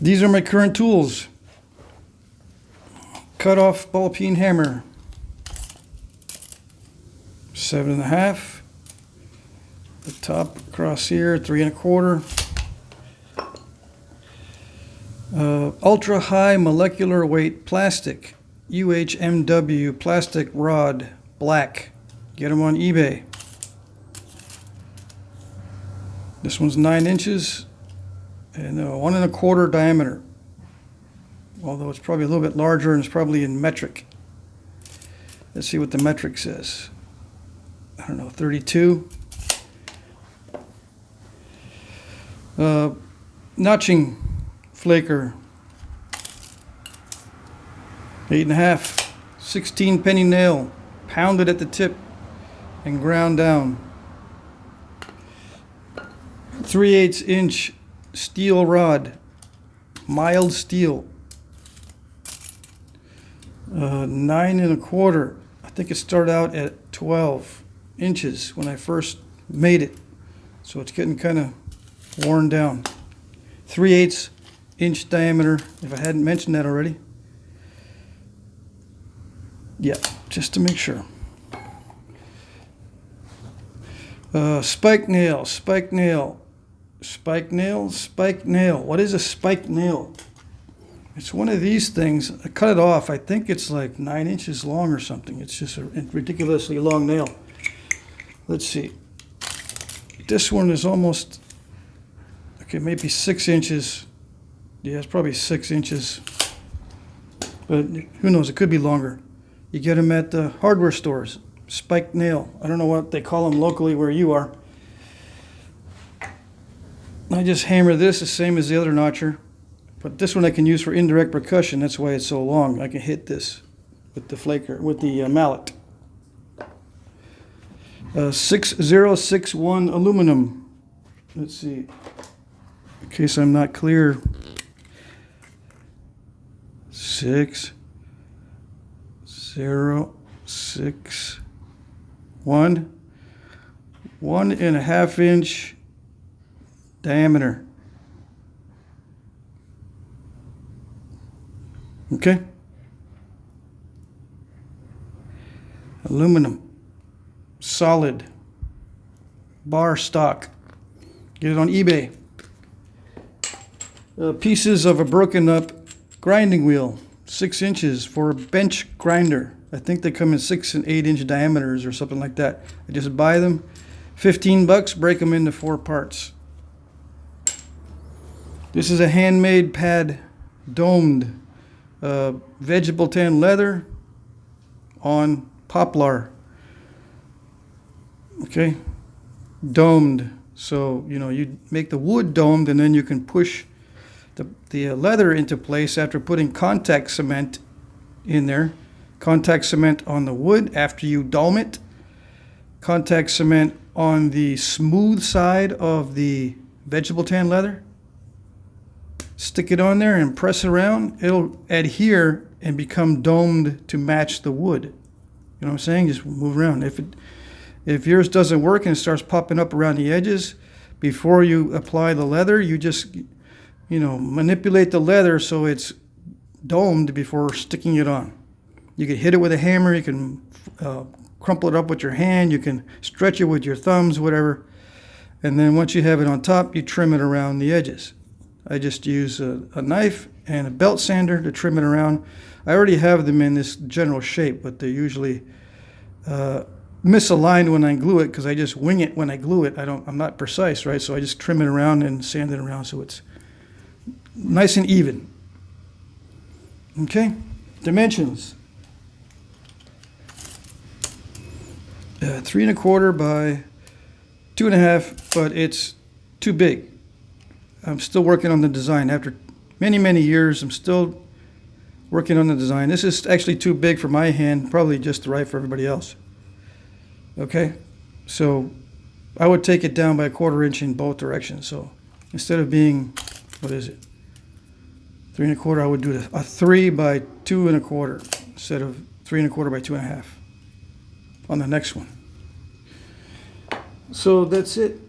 These are my current tools. Cut off ball peen hammer, 7.5. The top across here, 3.25. Ultra high molecular weight plastic, UHMW plastic rod, black. Get them on eBay. This one's 9 inches and 1.25 diameter. Although it's probably a little bit larger and it's probably in metric. Let's see what the metric says. I don't know, 32. Notching flaker, 8.5. 16 penny nail, pounded at the tip and ground down. 3/8 inch steel rod, mild steel. 9.25. I think it started out at 12 inches when I first made it, so it's getting kind of worn down. 3/8 inch diameter, if I hadn't mentioned that already. Yeah, just to make sure. Spike nail, spike nail, spike nail, spike nail. What is a spike nail? It's one of these things. I cut it off. I think it's like 9 inches long or something. It's just a ridiculously long nail. Let's see. This one is almost, okay, maybe 6 inches. Yeah, it's probably 6 inches. But who knows? It could be longer. You get them at the hardware stores. Spike nail. I don't know what they call them locally where you are. I just hammer this the same as the other notcher. But this one I can use for indirect percussion. That's why it's so long. I can hit this with the flaker, with the mallet. 6061 aluminum. Let's see. In case I'm not clear. 6061. 1.5 inch diameter. Okay. Aluminum. Solid. Bar stock. Get it on eBay. Pieces of a broken up grinding wheel. 6 inches for a bench grinder. I think they come in 6 and 8 inch diameters or something like that. I just buy them. $15, break them into 4 parts. This is a handmade pad, domed. Vegetable tan leather on poplar. Okay, domed. So you make the wood domed, and then you can push the leather into place after putting contact cement in there. Contact cement on the wood after you dome it. Contact cement on the smooth side of the vegetable tan leather. Stick it on there and press it around. It'll adhere and become domed to match the wood. You know what I'm saying? Just move around. If yours doesn't work and it starts popping up around the edges, before you apply the leather, you just manipulate the leather so it's domed before sticking it on. You can hit it with a hammer. You can crumple it up with your hand. You can stretch it with your thumbs, whatever. And then once you have it on top, you trim it around the edges. I just use a knife and a belt sander to trim it around. I already have them in this general shape, but they're usually misaligned when I glue it because I just wing it when I glue it. I'm not precise, right? So I just trim it around and sand it around so it's nice and even. Okay, dimensions. 3.25 by 2.5, but it's too big. I'm still working on the design. After many, many years, I'm still working on the design. This is actually too big for my hand, probably just right for everybody else. Okay, so I would take it down by 1/4 inch in both directions. So instead of being, what is it, 3.25, I would do a 3 by 2.25 instead of 3.25 by 2.5 on the next one. So that's it.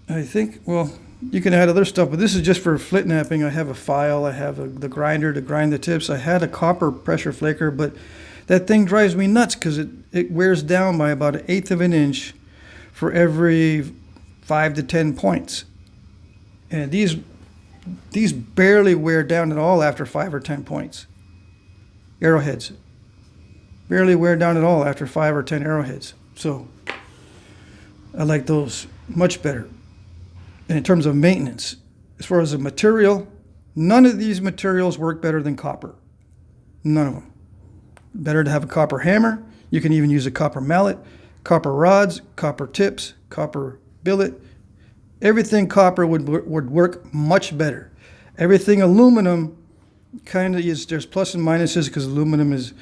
I think, well, You can add other stuff, but this is just for flint knapping. I have a file, I have the grinder to grind the tips. I had a copper pressure flaker, but that thing drives me nuts because it wears down by about 1/8 of an inch for every 5 to 10 points. And these barely wear down at all after 5 or 10 points. Arrowheads barely wear down at all after 5 or 10 arrowheads. So I like those much better. And in terms of maintenance, as far as the material, none of these materials work better than copper. None of them. Better to have a copper hammer. You can even use a copper mallet, copper rods, copper tips, copper billet. Everything copper would work much better. Everything aluminum kind of is, there's plus and minuses because aluminum is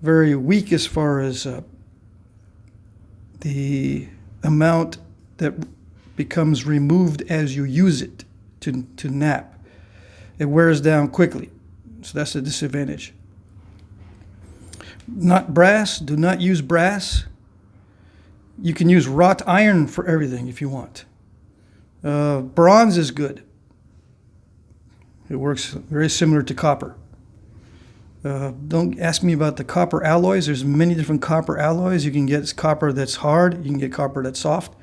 very weak as far as the amount that becomes removed as you use it to knap. It wears down quickly, so that's a disadvantage. Not brass. Do not use brass. You can use wrought iron for everything if you want. Bronze is good. It works very similar to copper. Don't ask me about the copper alloys. There's many different copper alloys. You can get copper that's hard. You can get copper that's soft.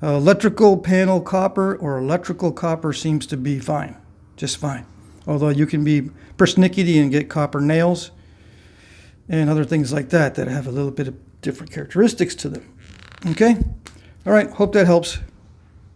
Electrical panel copper or electrical copper seems to be fine, just fine. Although you can be persnickety and get copper nails and other things like that that have a little bit of different characteristics to them. Okay? All right, hope that helps.